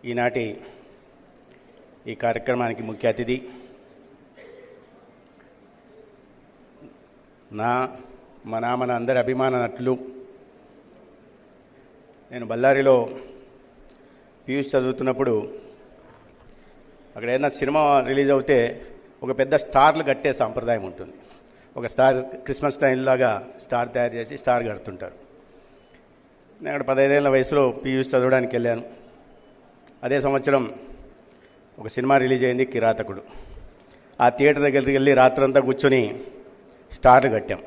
ఈనాటి ఈ కార్యక్రమానికి ముఖ్య అతిథి మన అందరి అభిమాన నటులు. నేను బళ్ళారిలో పీయూష్ చదువుతున్నప్పుడు అక్కడ ఏదైనా సినిమా రిలీజ్ అవుతే ఒక పెద్ద స్టార్లు కట్టే సాంప్రదాయం ఉంటుంది. ఒక స్టార్ క్రిస్మస్ టైం లాగా స్టార్ తయారు చేసి స్టార్ కడుతుంటారు. నేను అక్కడ 15 ఏళ్ల వయసులో పీయూష్ చదవడానికి వెళ్ళాను. అదే సంవత్సరం ఒక సినిమా రిలీజ్ అయింది, కిరాతకుడు. ఆ థియేటర్ దగ్గరికి వెళ్ళి రాత్రంతా కూర్చొని స్టార్లు కట్టాం.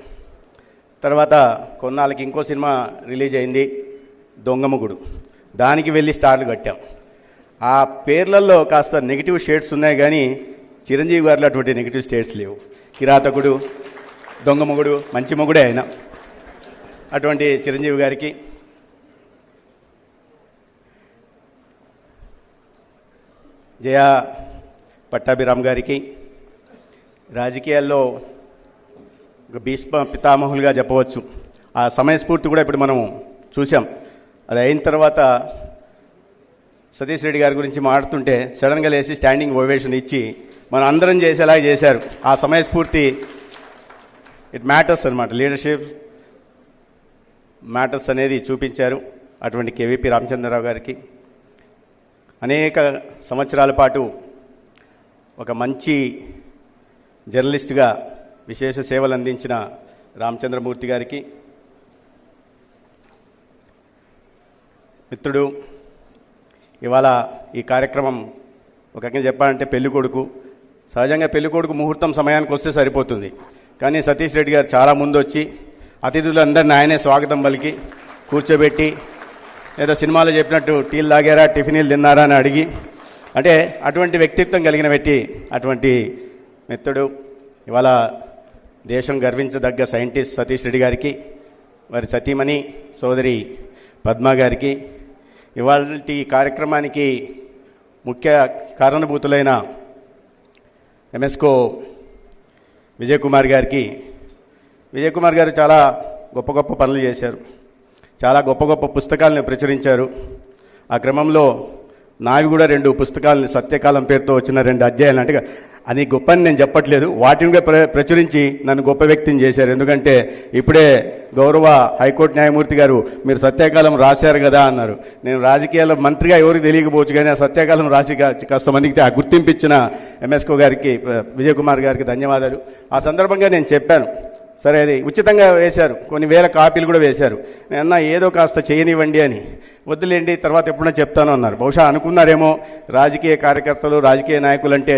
తర్వాత కొన్నాళ్ళకి ఇంకో సినిమా రిలీజ్ అయింది, దొంగముగుడు. దానికి వెళ్ళి స్టార్లు కట్టాం. ఆ పేర్లలో కాస్త నెగిటివ్ షేడ్స్ ఉన్నాయి, కానీ చిరంజీవి గారిలో అటువంటి నెగిటివ్ షేడ్స్ లేవు. కిరాతకుడు, దొంగముగుడు మంచి మొగుడే ఆయన. అటువంటి చిరంజీవి గారికి, జయా పట్టాభిరామ్ గారికి, రాజకీయాల్లో ఒక భీష్మ పితామహులుగా చెప్పవచ్చు. ఆ సమయస్ఫూర్తి కూడా ఇప్పుడు మనం చూసాం. అది అయిన తర్వాత సతీష్ రెడ్డి గారి గురించి మాట్లాడుతుంటే సడన్గా లేచి స్టాండింగ్ ఓవేషన్ ఇచ్చి మనం అందరం చేసేలా చేశారు. ఆ సమయస్ఫూర్తి ఇట్ మ్యాటర్స్ అనమాట. లీడర్షిప్ మ్యాటర్స్ అనేది చూపించారు. అటువంటి కేవీపీ రామచంద్రరావు గారికి, అనేక సంవత్సరాల పాటు ఒక మంచి జర్నలిస్టుగా విశేష సేవలు అందించిన రామచంద్రమూర్తి గారికి, మిత్రుడు, ఇవాళ ఈ కార్యక్రమం ఒక రకంగా చెప్పాలంటే పెళ్ళికొడుకు. సహజంగా పెళ్ళికొడుకు ముహూర్తం సమయానికి వస్తే సరిపోతుంది, కానీ సతీష్ రెడ్డి గారు చాలా ముందు వచ్చి అతిథులందరినీ ఆయనే స్వాగతం పలికి కూర్చోబెట్టి, ఏదో సినిమాలో చెప్పినట్టు టీలు తాగారా, టిఫిన్లు తిన్నారా అని అడిగి, అంటే అటువంటి వ్యక్తిత్వం కలిగిన వ్యక్తి, అటువంటి మిత్రుడు, ఇవాళ దేశం గర్వించదగ్గ సైంటిస్ట్ సతీష్ రెడ్డి గారికి, వారి సతీమణి సోదరి పద్మ గారికి, ఇవాళ ఈ కార్యక్రమానికి ముఖ్య కారణభూతులైన ఎంఎస్కో విజయ్ కుమార్ గారికి. విజయ్ కుమార్ గారు చాలా గొప్ప గొప్ప పనులు చేశారు, చాలా గొప్ప గొప్ప పుస్తకాలను ప్రచురించారు. ఆ క్రమంలో నావి కూడా 2 పుస్తకాలని, సత్యకాలం పేరుతో వచ్చిన 2 అధ్యాయాలు. అంటే అది గొప్ప అని నేను చెప్పట్లేదు, వాటిని కూడా ప్రచురించి నన్ను గొప్ప వ్యక్తిని చేశారు. ఎందుకంటే ఇప్పుడే గౌరవ హైకోర్టు న్యాయమూర్తి గారు మీరు సత్యకాలం రాశారు కదా అన్నారు. నేను రాజకీయాల్లో మంత్రిగా ఎవరికి తెలియకపోవచ్చు, కానీ ఆ సత్యకాలం రాసి కాస్త మందికి ఆ గుర్తింపిచ్చిన ఎంఎస్కో గారికి, విజయ్ కుమార్ గారికి ధన్యవాదాలు. ఆ సందర్భంగా నేను చెప్పాను, సరే అది ఉచితంగా వేశారు, కొన్ని వేల కాపీలు కూడా వేశారు. నేను ఏదో కాస్త చేయనివ్వండి అని. వద్దులేండి తర్వాత ఎప్పుడైనా చెప్తాను అన్నారు. బహుశా అనుకున్నారేమో రాజకీయ కార్యకర్తలు, రాజకీయ నాయకులు అంటే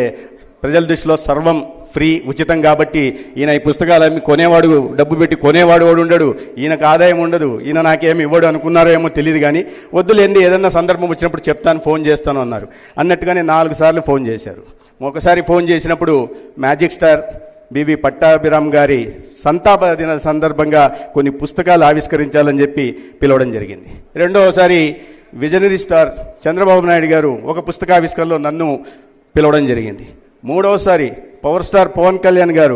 ప్రజల దృష్టిలో సర్వం ఫ్రీ, ఉచితం కాబట్టి ఈయన ఈ పుస్తకాలన్నీ కొనేవాడు, డబ్బు పెట్టి కొనేవాడు ఉండడు, ఈయనకు ఆదాయం ఉండదు, ఈయన నాకేమి ఇవ్వడు అనుకున్నారో ఏమో తెలియదు. కానీ వద్దులేండి ఏదన్నా సందర్భం వచ్చినప్పుడు చెప్తాను, ఫోన్ చేస్తాను అన్నారు. అన్నట్టుగానే 4 సార్లు ఫోన్ చేశారు. ఒకసారి ఫోన్ చేసినప్పుడు మ్యాజిక్ స్టార్ బివి పట్టాభిరామ్ గారి సంతాప దిన సందర్భంగా కొన్ని పుస్తకాలు ఆవిష్కరించాలని చెప్పి పిలవడం జరిగింది. రెండవసారి విజనరీ స్టార్ చంద్రబాబు నాయుడు గారు ఒక పుస్తకావిష్కరణలో నన్ను పిలవడం జరిగింది. మూడవసారి పవర్ స్టార్ పవన్ కళ్యాణ్ గారు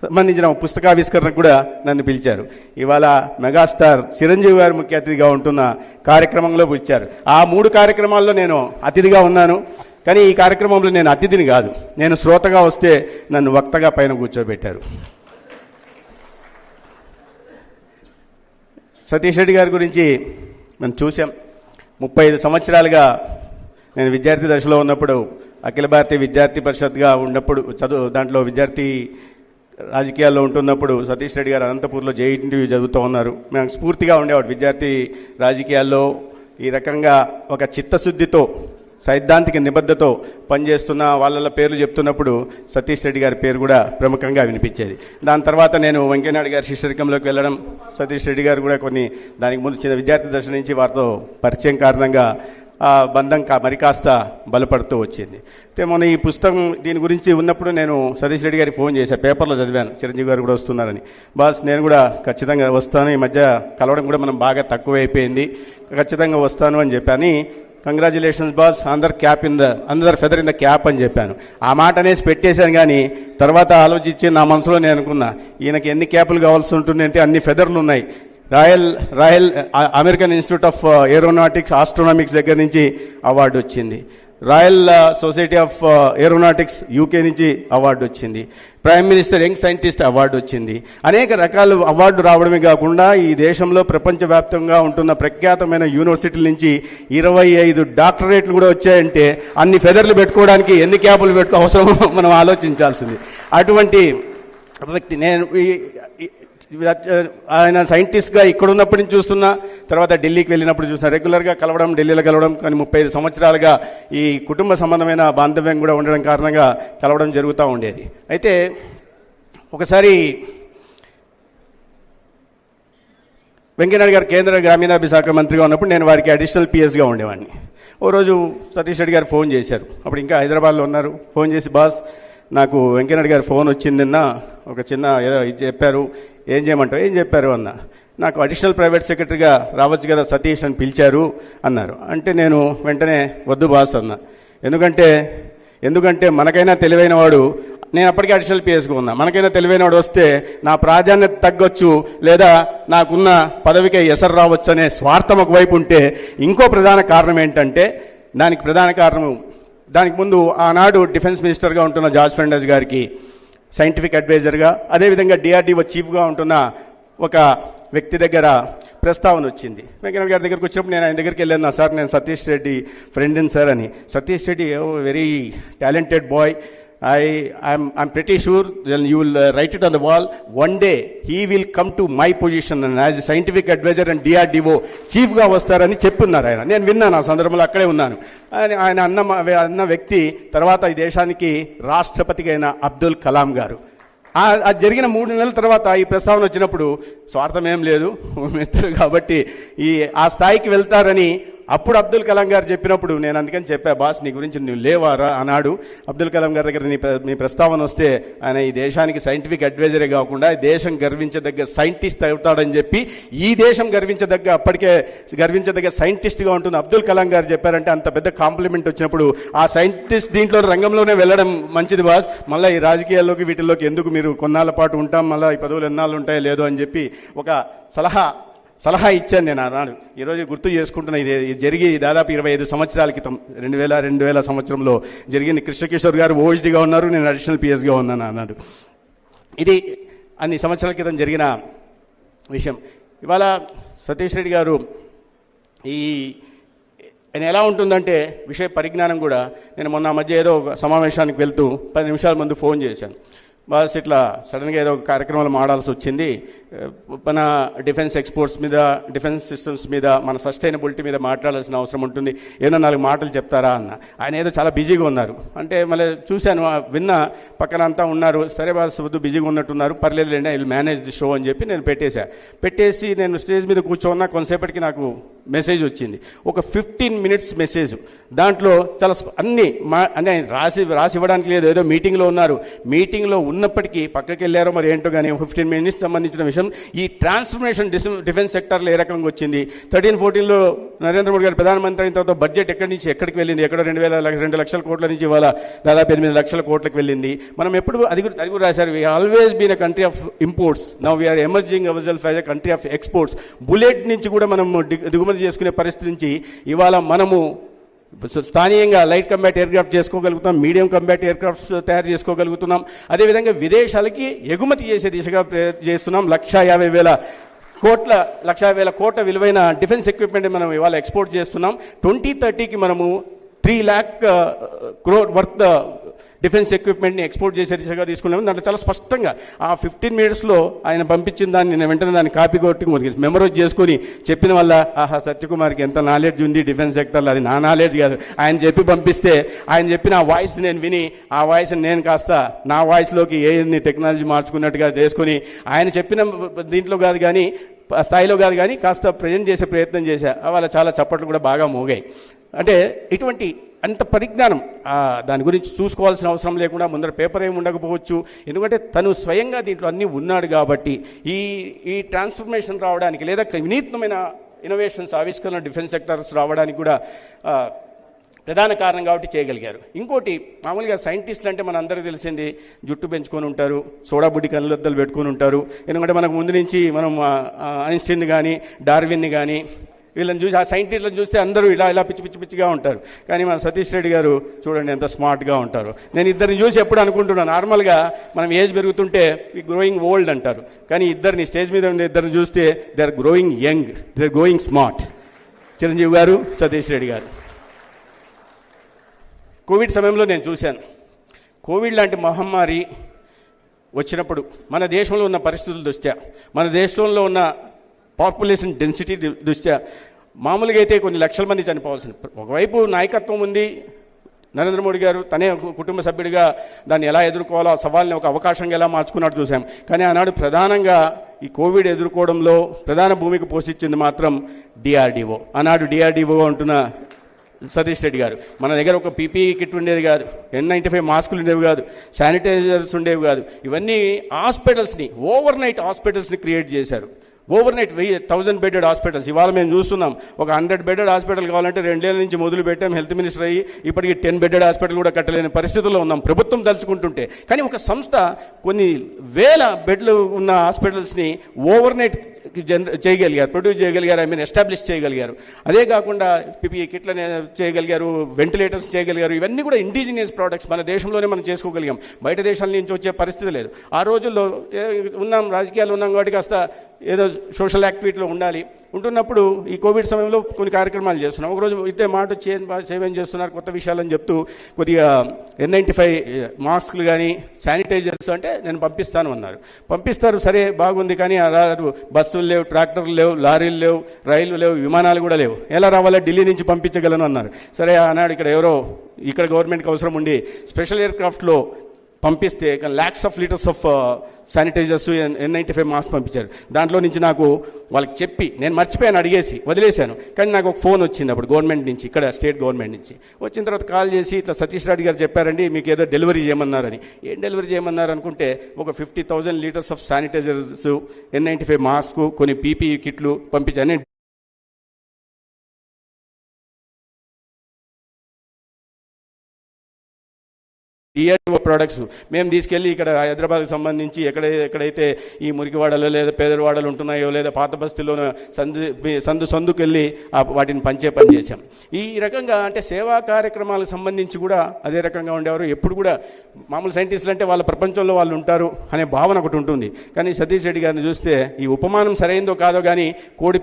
సంబంధించిన పుస్తకావిష్కరణ కూడా నన్ను పిలిచారు. ఇవాళ మెగాస్టార్ చిరంజీవి గారు ముఖ్య అతిథిగా ఉంటున్న కార్యక్రమంలో పిలిచారు. ఆ 3 కార్యక్రమాల్లో నేను అతిథిగా ఉన్నాను. కానీ ఈ కార్యక్రమంలో నేను అతిథిని కాదు, నేను శ్రోతగా వస్తే నన్ను వక్తగా పైన కూర్చోబెట్టారు. సతీష్ రెడ్డి గారి గురించి మనం చూసాం. 35 సంవత్సరాలుగా నేను విద్యార్థి దశలో ఉన్నప్పుడు, అఖిల భారతీయ విద్యార్థి పరిషత్గా ఉన్నప్పుడు, దాంట్లో విద్యార్థి రాజకీయాల్లో ఉంటున్నప్పుడు సతీష్ రెడ్డి గారు అనంతపూర్లో జేఈటీ చదువుతూ ఉన్నారు. మేము స్ఫూర్తిగా ఉండేవాడు విద్యార్థి రాజకీయాల్లో. ఈ రకంగా ఒక చిత్తశుద్ధితో, సైద్ధాంతిక నిబద్ధతో పనిచేస్తున్న వాళ్ళ పేర్లు చెప్తున్నప్పుడు సతీష్ రెడ్డి గారి పేరు కూడా ప్రముఖంగా వినిపించేది. దాని తర్వాత నేను వెంకయ్యనాయుడు గారి శిష్యరికంలోకి వెళ్ళడం, సతీష్ రెడ్డి గారు కూడా కొన్ని దానికి ముందు చిన్న విద్యార్థి దశ నుంచి వారితో పరిచయం కారణంగా ఆ బంధం మరి కాస్త బలపడుతూ వచ్చింది. అయితే మొన్న ఈ పుస్తకం దీని గురించి ఉన్నప్పుడు నేను సతీష్ రెడ్డి గారికి ఫోన్ చేశాను, పేపర్లో చదివాను చిరంజీవి గారు కూడా వస్తున్నారని. బాస్ నేను కూడా ఖచ్చితంగా వస్తాను, ఈ మధ్య కలవడం కూడా మనం బాగా తక్కువైపోయింది, ఖచ్చితంగా వస్తాను అని చెప్పాను. కంగ్రాచులేషన్స్ బాస్, అందర్ ఫెదర్ ఇన్ ద క్యాప్ అని చెప్పాను. ఆ మాట అనేసి పెట్టేశాను. కానీ తర్వాత ఆలోచించి నా మనసులో నేను అనుకున్నా, ఈయనకి ఎన్ని క్యాపులు కావాల్సి ఉంటుంది అంటే అన్ని ఫెదర్లు ఉన్నాయి, royal American institute of aeronautics astronautics దగ్గర నుంచి అవార్డు వచ్చింది. Royal society of aeronautics UK నుంచి అవార్డు వచ్చింది. Prime minister young scientist award వచ్చింది. అనేక రకాల అవార్డు రావడమే కాకుండా ఈ దేశంలో ప్రపంచవ్యాప్తంగా ఉంటున్న ప్రఖ్యాతమైన యూనివర్సిటీల నుంచి 25 డాక్టరేట్లు కూడా వచ్చాయంటే అన్ని ఫెదర్లు పెట్టుకోవడానికి ఎన్ని క్యాపులు అవసరమో మనం ఆలోచించాల్సింది. అటువంటి వ్యక్తి నేను ఆయన సైంటిస్ట్గా ఇక్కడ ఉన్నప్పటి నుంచి చూస్తున్నా, తర్వాత ఢిల్లీకి వెళ్ళినప్పుడు చూస్తున్నా. రెగ్యులర్గా కలవడం, ఢిల్లీలో కలవడం, కానీ 35 సంవత్సరాలుగా ఈ కుటుంబ సంబంధమైన బాంధవ్యం కూడా ఉండడం కారణంగా కలవడం జరుగుతూ ఉండేది. అయితే ఒకసారి వెంకయ్యనాయుడు గారు కేంద్ర గ్రామీణాభివృద్ధి శాఖ మంత్రిగా ఉన్నప్పుడు నేను వారికి అడిషనల్ పిఎస్గా ఉండేవాడిని. ఓ రోజు సతీష్ రెడ్డి గారు ఫోన్ చేశారు. అప్పుడు ఇంకా హైదరాబాద్లో ఉన్నారు. ఫోన్ చేసి, బాస్ నాకు వెంకయ్యనాయుడు గారు ఫోన్ వచ్చిందన్న, ఒక చిన్న ఏదో చెప్పారు, ఏం చేయమంటావు? ఏం చెప్పారు అన్న. నాకు అడిషనల్ ప్రైవేట్ సెక్రటరీగా రావచ్చు కదా సతీష్ అని పిలిచారు అన్నారు. అంటే నేను వెంటనే వద్దు బాస్ అన్న. ఎందుకంటే మనకైనా తెలివైన వాడు, నేను అప్పటికే అడిషనల్ పిఎస్గా ఉన్నా, మనకైనా తెలివైన వాడు వస్తే నా ప్రాధాన్యత తగ్గొచ్చు, లేదా నాకున్న పదవికే ఎసరు రావచ్చు అనే స్వార్థం ఒకవైపు ఉంటే, ఇంకో ప్రధాన కారణం ఏంటంటే, దానికి ముందు ఆనాడు డిఫెన్స్ మినిస్టర్గా ఉంటున్న జార్జ్ ఫెర్నాండెస్ గారికి సైంటిఫిక్ అడ్వైజర్గా, అదేవిధంగా డిఆర్డీఓ చీఫ్గా ఉంటున్న ఒక వ్యక్తి దగ్గర ప్రస్తావన వచ్చింది. వెంకయ్యనాయుడు గారి దగ్గరికి వచ్చినప్పుడు నేను ఆయన దగ్గరికి వెళ్ళాను. సార్ నేను సతీష్ రెడ్డి ఫ్రెండ్ని సార్ అని. Satish Reddy very talented boy, I'm pretty sure you will write it on the wall. One day he will come to my position and as a scientific advisor and DRDO chief గా వస్తారని చెప్పున్నారు ఆయన. నేను విన్నాను, ఆ సందర్భంలో అక్కడే ఉన్నాను. ఆయన అన్న వ్యక్తి తర్వాత ఈ దేశానికి రాష్ట్రపతిగా అయిన అబ్దుల్ కలాం గారు. అది జరిగిన 3 నెలల తర్వాత ఈ ప్రస్తావన వచ్చినప్పుడు స్వార్థం ఏం లేదు, మిత్రులు కాబట్టి ఆ స్థాయికి వెళ్తారని అప్పుడు అబ్దుల్ కలాం గారు చెప్పినప్పుడు నేను అందుకని చెప్పా, బాస్ నీ గురించి నువ్వు లేవారా అన్నాడు. అబ్దుల్ కలాం గారి దగ్గర మీ ప్రస్తావన వస్తే ఆయన ఈ దేశానికి సైంటిఫిక్ అడ్వైజరే కాకుండా దేశం గర్వించదగ్గ సైంటిస్ట్ అవుతాడని చెప్పి, ఈ దేశం అప్పటికే గర్వించదగ్గ సైంటిస్ట్గా ఉంటున్న అబ్దుల్ కలాం గారు చెప్పారంటే అంత పెద్ద కాంప్లిమెంట్ వచ్చినప్పుడు ఆ సైంటిస్ట్ దీంట్లో రంగంలోనే వెళ్ళడం మంచిది బాస్. మళ్ళీ ఈ రాజకీయాల్లోకి వీటిల్లోకి ఎందుకు, మీరు కొన్నాళ్ళ పాటు ఉంటాం, మళ్ళీ ఈ పదవులు ఎన్నాళ్ళు ఉంటాయో లేదో అని చెప్పి ఒక సలహా ఇచ్చాను నేను ఆనాడు. ఈరోజు గుర్తు చేసుకుంటున్నా, ఇది జరిగి దాదాపు 25 సంవత్సరాల క్రితం 2000 సంవత్సరంలో జరిగింది. కృష్ణకిషోర్ గారు ఓఎస్డీగా ఉన్నారు, నేను అడిషనల్ పిఎస్గా ఉన్నాను అన్నాడు. ఇది అన్ని సంవత్సరాల క్రితం జరిగిన విషయం. ఇవాళ సతీష్ రెడ్డి గారు ఆయన ఎలా ఉంటుందంటే విషయ పరిజ్ఞానం కూడా, నేను మొన్న మధ్య ఏదో ఒక సమావేశానికి వెళ్తూ 10 నిమిషాల ముందు ఫోన్ చేశాను. బాస్ ఇట్లా సడన్గా ఏదో ఒక కార్యక్రమాలు మాడాల్సి వచ్చింది, మన డిఫెన్స్ ఎక్స్పోర్ట్స్ మీద, డిఫెన్స్ సిస్టమ్స్ మీద, మన సస్టైనబిలిటీ మీద మాట్లాడాల్సిన అవసరం ఉంటుంది, ఏమన్నా 4 మాటలు చెప్తారా అన్న. ఆయన ఏదో చాలా బిజీగా ఉన్నారు. అంటే మళ్ళీ చూశాను, విన్న పక్కన అంతా ఉన్నారు. సరే బాస్ వద్దు, బిజీగా ఉన్నట్టున్నారు, పర్లేదులేండి, I will manage the show అని చెప్పి నేను పెట్టేసి నేను స్టేజ్ మీద కూర్చోన్నా కొంతసేపటికి నాకు మెసేజ్ వచ్చింది. ఒక 15 మినిట్స్ మెసేజ్. దాంట్లో చాలా అన్ని అంటే ఆయన రాసి ఇవ్వడానికి లేదు, ఏదో మీటింగ్లో ఉన్నారు. మీటింగ్లో ఉన్నప్పటికీ పక్కకి వెళ్ళారో మరి ఏంటో కానీ 15 మినిట్స్ సంబంధించిన విషయం, ఈ ట్రాన్స్ఫర్మేషన్ డిఫెన్స్ సెక్టర్లో ఏ రకంగా వచ్చింది. 13-14లో నరేంద్ర మోడీ గారు ప్రధానమంత్రి అయిన తర్వాత బడ్జెట్ ఎక్కడి నుంచి ఎక్కడికి వెళ్ళింది, ఎక్కడో 2 లక్షల కోట్ల నుంచి ఇవాళ దాదాపు 8 లక్షల కోట్లకు వెళ్ళింది. మనం ఎప్పుడు అది కూడా రాశారు, we always been a country of imports, now we are emerging our self as a country of exports. Bullet నుంచి కూడా మనం దిగుమతి చేసుకునే పరిస్థితి నుంచి ఇవాళ మనము స్థానియంగా లైట్ కంబాట్ ఎయిర్క్రాఫ్ట్ చేసుకోగలుగుతాం, మీడియం కంబాట్ ఎయిర్క్రాఫ్ట్స్ తయారు చేసుకోగలుగుతున్నాం. అదేవిధంగా విదేశాలకి ఎగుమతి చేసే దిశగా చేస్తున్నాం. 1,50,000 కోట్ల విలువైన డిఫెన్స్ ఎక్విప్మెంట్ మనం ఇవాళ ఎక్స్పోర్ట్ చేస్తున్నాం. 2030కి మనము 3 lakh crore వర్త్ డిఫెన్స్ ఎక్విప్మెంట్ని ఎక్స్పోర్ట్ చేసే దిశగా తీసుకున్నాము. దాంట్లో చాలా స్పష్టంగా ఆ 15 మినిట్స్లో ఆయన పంపించిన దాన్ని నేను వెంటనే దాన్ని కాపీ కొట్టి మెమరైజ్ చేసుకొని చెప్పిన వల్ల, ఆహా సత్యకుమార్కి ఎంత నాలెడ్జ్ ఉంది డిఫెన్స్ సెక్టర్లో, అది నా నాలెడ్జ్ కాదు, ఆయన చెప్పి పంపిస్తే ఆయన చెప్పిన ఆ వాయిస్ నేను విని, ఆ వాయిస్ నేను కాస్త నా వాయిస్లోకి ఏన్ని టెక్నాలజీ మార్చుకున్నట్టుగా చేసుకొని, ఆయన చెప్పిన దీంట్లో కాదు కానీ స్థాయిలో కాదు కానీ కాస్త ప్రజెంట్ చేసే ప్రయత్నం చేశా. వాళ్ళ చాలా చప్పట్లు కూడా బాగా మోగాయి. అంటే ఇటువంటి అంత పరిజ్ఞానం, దాని గురించి చూసుకోవాల్సిన అవసరం లేకుండా ముందర పేపర్ ఏమి ఉండకపోవచ్చు, ఎందుకంటే తను స్వయంగా దీంట్లో అన్నీ ఉన్నాడు కాబట్టి ఈ ట్రాన్స్ఫర్మేషన్ రావడానికి లేదా వినూత్నమైన ఇన్నోవేషన్స్, ఆవిష్కరణ డిఫెన్స్ సెక్టర్స్ రావడానికి కూడా ప్రధాన కారణం కాబట్టి చేయగలిగారు. ఇంకోటి, మామూలుగా సైంటిస్టులు అంటే మన అందరికీ తెలిసింది జుట్టు పెంచుకొని ఉంటారు, సోడా బుడ్డి కళ్ళొద్దలు పెట్టుకొని ఉంటారు. ఎందుకంటే మనకు ముందు నుంచి మనం ఐన్స్టీన్ కానీ డార్విన్ని కానీ వీళ్ళని చూసి, ఆ సైంటిస్టులను చూస్తే అందరూ ఇలా పిచ్చిగా ఉంటారు. కానీ మన సతీష్ రెడ్డి గారు చూడండి ఎంత స్మార్ట్గా ఉంటారు. నేను ఇద్దరిని చూసి ఎప్పుడు అనుకుంటున్నాను, నార్మల్గా మనం ఏజ్ పెరుగుతుంటే గ్రోయింగ్ ఓల్డ్ అంటారు, కానీ ఇద్దరిని స్టేజ్ మీద ఉండే ఇద్దరిని చూస్తే they are growing young, they are growing smart. Chiranjeevi గారు, సతీష్ రెడ్డి గారు. కోవిడ్ సమయంలో నేను చూశాను, కోవిడ్ లాంటి మహమ్మారి వచ్చినప్పుడు మన దేశంలో ఉన్న పరిస్థితుల దృష్ట్యా, మన దేశంలో ఉన్న పాపులేషన్ డెన్సిటీ దృష్ట్యా మామూలుగా అయితే కొన్ని లక్షల మంది చనిపోవాల్సింది. ఒకవైపు నాయకత్వం ఉంది, నరేంద్ర మోడీ గారు తనే కుటుంబ సభ్యుడిగా దాన్ని ఎలా ఎదుర్కోవాలో, ఆ సవాల్ని ఒక అవకాశంగా ఎలా మార్చుకున్నట్టు చూసాం. కానీ ఆనాడు ప్రధానంగా ఈ కోవిడ్ ఎదుర్కోవడంలో ప్రధాన భూమిక పోషించింది మాత్రం డిఆర్డిఓ. ఆనాడు డిఆర్డిఓ అంటున్న సతీష్ రెడ్డి గారు. మన దగ్గర ఒక పీపీఈ కిట్ ఉండేది కాదు, N95 మాస్కులు ఉండేవి కాదు, శానిటైజర్స్ ఉండేవి కాదు. ఇవన్నీ హాస్పిటల్స్ని, ఓవర్ నైట్ హాస్పిటల్స్ని క్రియేట్ చేశారు. Over night 1000 bedded hospitals. ఇవాళ మేము చూస్తున్నాం, ఒక 100 బెడెడ్ హాస్పిటల్ కావాలంటే 2 ఏళ్ళ నుంచి మొదలు పెట్టాం. హెల్త్ మినిస్టర్ అయ్యి ఇప్పటికీ 10 బెడెడ్ హాస్పిటల్ కూడా కట్టలేని పరిస్థితుల్లో ఉన్నాం ప్రభుత్వం తలుచుకుంటుంటే. కానీ ఒక సంస్థ కొన్ని వేల బెడ్లు ఉన్న హాస్పిటల్స్ని ఓవర్ నైట్ చేయగలిగారు, ప్రొడ్యూస్ చేయగలిగారు, ఎస్టాబ్లిష్ చేయగలిగారు. అదే కాకుండా పీపీఈ కిట్లని చేయగలిగారు, వెంటిలేటర్స్ చేయగలిగారు. ఇవన్నీ కూడా ఇండిజినియస్ ప్రోడక్ట్స్ మన దేశంలోనే మనం చేసుకోగలిగాం. బయట దేశాల నుంచి వచ్చే పరిస్థితి లేదు. ఆ రోజుల్లో ఉన్నాం, రాజకీయాలు ఉన్నాం కాబట్టి కాస్త ఏదో సోషల్ యాక్టివిటీలో ఉంటున్నప్పుడు ఈ కోవిడ్ సమయంలో కొన్ని కార్యక్రమాలు చేస్తున్నాం. ఒకరోజు ఇదే మాట సేవేం చేస్తున్నారు, కొత్త విషయాలని చెప్తూ కొద్దిగా N95 మాస్కులు కానీ శానిటైజర్స్ అంటే నేను పంపిస్తాను అన్నారు. పంపిస్తారు, సరే బాగుంది. కానీ బస్సులు లేవు, ట్రాక్టర్లు లేవు, లారీలు లేవు, రైళ్లు లేవు, విమానాలు కూడా లేవు. ఎలా రావాలో ఢిల్లీ నుంచి పంపించగలను అన్నారు. సరే ఆనాడు ఇక్కడ గవర్నమెంట్కి అవసరం ఉండి స్పెషల్ ఎయిర్ క్రాఫ్ట్లో పంపిస్తే lakhs of litres of sanitisers, N95 mask పంపించారు. దాంట్లో నుంచి నాకు వాళ్ళకి చెప్పి నేను మర్చిపోయాను, అడిగేసి వదిలేశాను. కానీ నాకు ఒక ఫోన్ వచ్చింది అప్పుడు గవర్నమెంట్ నుంచి, ఇక్కడ స్టేట్ గవర్నమెంట్ నుంచి. వచ్చిన తర్వాత కాల్ చేసి ఇట్లా సతీష్ రెడ్డి గారు చెప్పారండి, మీకు ఏదో డెలివరీ చేయమన్నారని. ఏం డెలివరీ చేయమన్నారు అనుకుంటే ఒక 50,000 litres of sanitisers, N95 mask, కొన్ని పీపీఈ కిట్లు పంపించాను. డిఆర్డిఓ ప్రోడక్ట్స్ మేము తీసుకెళ్ళి ఇక్కడ హైదరాబాద్కి సంబంధించి ఎక్కడైతే ఈ మురికివాడలో లేదా పేదవాడలు ఉంటున్నాయో లేదా పాత బస్తీలోనో సందుకెళ్ళి వాటిని పంచే పని చేశాం. ఈ రకంగా అంటే సేవా కార్యక్రమాలకు సంబంధించి కూడా అదే రకంగా ఉండేవారు. ఎప్పుడు కూడా మామూలు సైంటిస్టులు అంటే వాళ్ళ ప్రపంచంలో వాళ్ళు ఉంటారు అనే భావన ఒకటి ఉంటుంది. కానీ సతీష్ రెడ్డి గారిని చూస్తే ఈ ఉపమానం సరైందో కాదో కానీ కోడి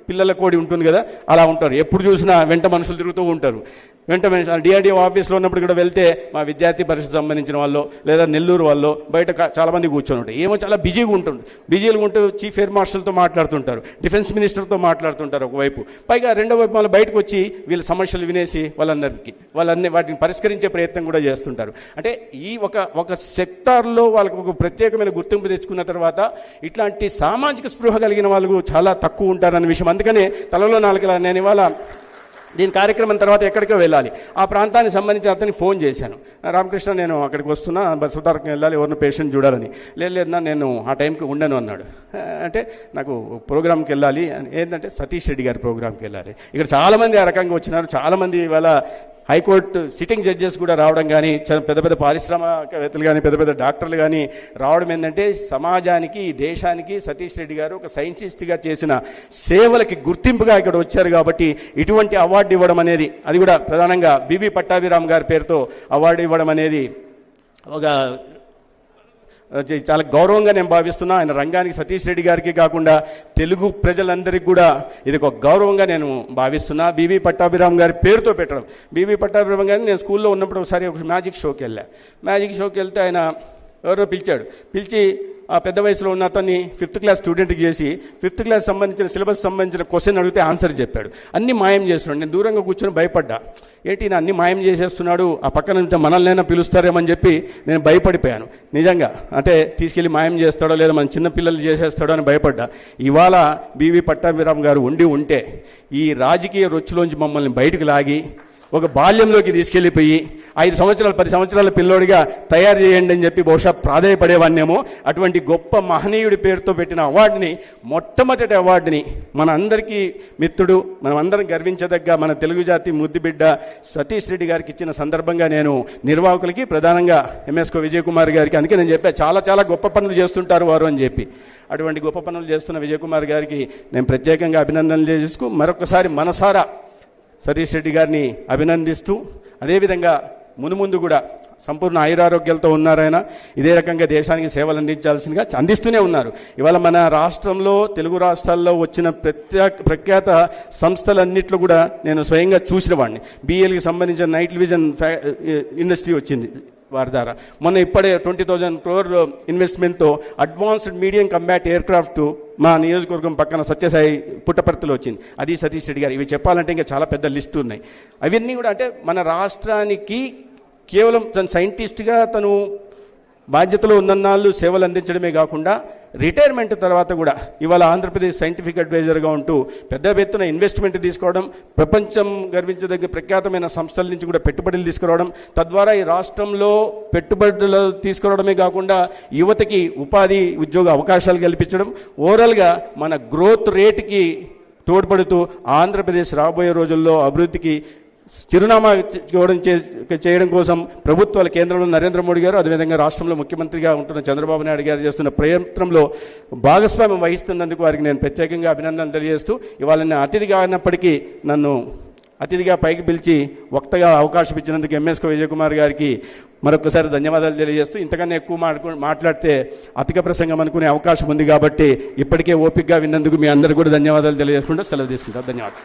పిల్లల కోడి ఉంటుంది కదా, అలా ఉంటారు. ఎప్పుడు చూసినా వెంట మనుషులు తిరుగుతూ ఉంటారు. వెంట డిఆర్డిఓ ఆఫీస్లో ఉన్నప్పుడు కూడా వెళ్తే మా విద్యార్థి పరిషత్ సంబంధించిన వాళ్ళు లేదా నెల్లూరు వాళ్ళు బయట చాలామంది కూర్చొని ఉంటారు. ఏమో చాలా బిజీగా ఉంటూ చీఫ్ ఎయిర్ మార్షల్తో మాట్లాడుతుంటారు, డిఫెన్స్ మినిస్టర్తో మాట్లాడుతుంటారు ఒకవైపు. పైగా రెండో వైపు మళ్ళీ బయటకు వచ్చి వీళ్ళ సమస్యలు వినేసి వాటిని పరిష్కరించే ప్రయత్నం కూడా చేస్తుంటారు. అంటే ఈ ఒక సెక్టార్లో వాళ్ళకు ఒక ప్రత్యేకమైన గుర్తింపు తెచ్చుకున్న తర్వాత ఇట్లాంటి సామాజిక స్పృహ కలిగిన వాళ్ళు చాలా తక్కువ ఉంటారన్న విషయం. అందుకనే తలలో నాలుకలా నేను ఇవాళ దీని కార్యక్రమం తర్వాత ఎక్కడికో వెళ్ళాలి. ఆ ప్రాంతానికి సంబంధించిన అతనికి ఫోన్ చేశాను, రామకృష్ణ నేను అక్కడికి వస్తున్నా, బస్సు తారకం వెళ్ళాలి, ఎవరిని పేషెంట్ చూడాలని. లేదన్నా నేను ఆ టైంకి ఉండను అన్నాడు. అంటే నాకు ప్రోగ్రామ్కి వెళ్ళాలి, ఏంటంటే సతీష్ రెడ్డి గారి ప్రోగ్రామ్కి వెళ్ళాలి. ఇక్కడ చాలామంది ఆ రకంగా వచ్చినారు. చాలామంది ఇవాళ హైకోర్టు సిట్టింగ్ జడ్జెస్ కూడా రావడం కానీ, పెద్ద పారిశ్రామికవేత్తలు కానీ, పెద్ద డాక్టర్లు కానీ రావడం ఏంటంటే సమాజానికి, దేశానికి సతీష్ రెడ్డి గారు ఒక సైంటిస్ట్గా చేసిన సేవలకి గుర్తింపుగా ఇక్కడ వచ్చారు. కాబట్టి ఇటువంటి అవార్డు ఇవ్వడం అనేది, అది కూడా ప్రధానంగా బివి పట్టాభిరామ్ గారి పేరుతో అవార్డు ఇవ్వడం అనేది ఒక చాలా గౌరవంగా నేను భావిస్తున్నా. ఆయన రంగానికి సతీష్ రెడ్డి గారికి కాకుండా తెలుగు ప్రజలందరికీ కూడా ఇది ఒక గౌరవంగా నేను భావిస్తున్నా. బివి పట్టాభిరామ్ గారి పేరుతో పెట్టడం. బివి పట్టాభిరామ్ గారిని నేను స్కూల్లో ఉన్నప్పుడు ఒకసారి ఒక మ్యాజిక్ షోకి వెళ్తే ఆయన ఎవరో పిలిచి ఆ పెద్ద వయసులో ఉన్న అతన్ని 5th క్లాస్ స్టూడెంట్కి చేసి 5th క్లాస్ సంబంధించిన సిలబస్ సంబంధించిన క్వశ్చన్ అడిగితే ఆన్సర్ చెప్పాడు. అన్ని మాయం చేస్తున్నాడు. నేను దూరంగా కూర్చొని భయపడ్డా, ఏంటి నా అన్ని మాయం చేసేస్తున్నాడు, ఆ పక్కన నుంచి మనల్నైనా పిలుస్తారేమని చెప్పి నేను భయపడిపోయాను నిజంగా. అంటే తీసుకెళ్ళి మాయం చేస్తాడో లేదా మన చిన్నపిల్లలు చేసేస్తాడో అని భయపడ్డా. ఇవాళ బివి పట్టాభిరామ్ గారు ఉంటే ఈ రాజకీయ రొచ్చులోంచి మమ్మల్ని బయటకు లాగి ఒక బాల్యంలోకి తీసుకెళ్లిపోయి 5 సంవత్సరాలు 10 సంవత్సరాల పిల్లోడిగా తయారు చేయండి అని చెప్పి బహుశా ప్రాధాయపడేవాన్నేమో. అటువంటి గొప్ప మహనీయుడి పేరుతో పెట్టిన అవార్డుని, మొట్టమొదటి అవార్డుని మన అందరికీ మిత్రుడు, మనం అందరం గర్వించదగ్గ మన తెలుగు జాతి ముద్దుబిడ్డ సతీష్ రెడ్డి గారికి ఇచ్చిన సందర్భంగా నేను నిర్వాహకులకి, ప్రధానంగా ఎంఎస్కో విజయ్ కుమార్ గారికి, అందుకే నేను చెప్పా చాలా చాలా గొప్ప పనులు చేస్తుంటారు వారు అని చెప్పి. అటువంటి గొప్ప పనులు చేస్తున్న విజయ్ కుమార్ గారికి నేను ప్రత్యేకంగా అభినందనలు చేసుకు మరొకసారి మనసారా సతీష్ రెడ్డి గారిని అభినందిస్తూ, అదేవిధంగా మునుముందు కూడా సంపూర్ణ ఆయురారోగ్యాలతో ఉన్నారైనా ఇదే రకంగా దేశానికి సేవలు అందించాల్సిందిగా అందిస్తూనే ఉన్నారు. ఇవాళ మన రాష్ట్రంలో, తెలుగు రాష్ట్రాల్లో వచ్చిన ప్రఖ్యాత సంస్థలన్నింటిలో కూడా నేను స్వయంగా చూసిన వాడిని. బిఎల్కి సంబంధించిన నైట్ విజన్ ఇండస్ట్రీ వచ్చింది వారి ద్వారా. మొన్న ఇప్పుడే 20,000 crore ఇన్వెస్ట్మెంట్తో advanced medium combat aircraft మా నియోజకవర్గం పక్కన సత్యసాయి పుట్టపర్తిలో వచ్చింది. అది సతీష్ రెడ్డి గారు. ఇవి చెప్పాలంటే ఇంకా చాలా పెద్ద లిస్టు ఉన్నాయి. అవన్నీ కూడా అంటే మన రాష్ట్రానికి కేవలం తన సైంటిస్ట్గా తను బాధ్యతలో ఉన్నన్నాళ్ళు సేవలు అందించడమే కాకుండా రిటైర్మెంట్ తర్వాత కూడా ఇవాళ ఆంధ్రప్రదేశ్ సైంటిఫిక్ అడ్వైజర్గా ఉంటూ పెద్ద ఎత్తున ఇన్వెస్ట్మెంట్ తీసుకోవడం, ప్రపంచం గర్వించదగ్గ ప్రఖ్యాతమైన సంస్థల నుంచి కూడా పెట్టుబడులు తీసుకురావడం, తద్వారా ఈ రాష్ట్రంలో పెట్టుబడులు తీసుకురావడమే కాకుండా యువతకి ఉపాధి ఉద్యోగ అవకాశాలు కల్పించడం, ఓవరాల్గా మన గ్రోత్ రేటుకి తోడ్పడుతూ ఆంధ్రప్రదేశ్ రాబోయే రోజుల్లో అభివృద్ధికి చిరునామా చేయడం కోసం ప్రభుత్వాలు, కేంద్రంలో నరేంద్ర మోడీ గారు, అదేవిధంగా రాష్ట్రంలో ముఖ్యమంత్రిగా ఉంటున్న చంద్రబాబు నాయుడు గారు చేస్తున్న ప్రయత్నంలో భాగస్వామ్యం వహిస్తున్నందుకు వారికి నేను ప్రత్యేకంగా అభినందనలు తెలియజేస్తూ, ఇవాళ నేను అతిథిగా అయినప్పటికీ నన్ను అతిథిగా పైకి పిలిచి వక్తగా అవకాశం ఇచ్చినందుకు ఎంఎస్కో విజయ్ కుమార్ గారికి మరొకసారి ధన్యవాదాలు తెలియజేస్తూ, ఇంతకన్నా ఎక్కువ మాట్లాడితే అధిక ప్రసంగం అనుకునే అవకాశం ఉంది కాబట్టి ఇప్పటికే ఓపికగా విన్నందుకు మీ అందరూ కూడా ధన్యవాదాలు తెలియజేసుకుంటూ సెలవు తీసుకుంటారు. ధన్యవాదాలు.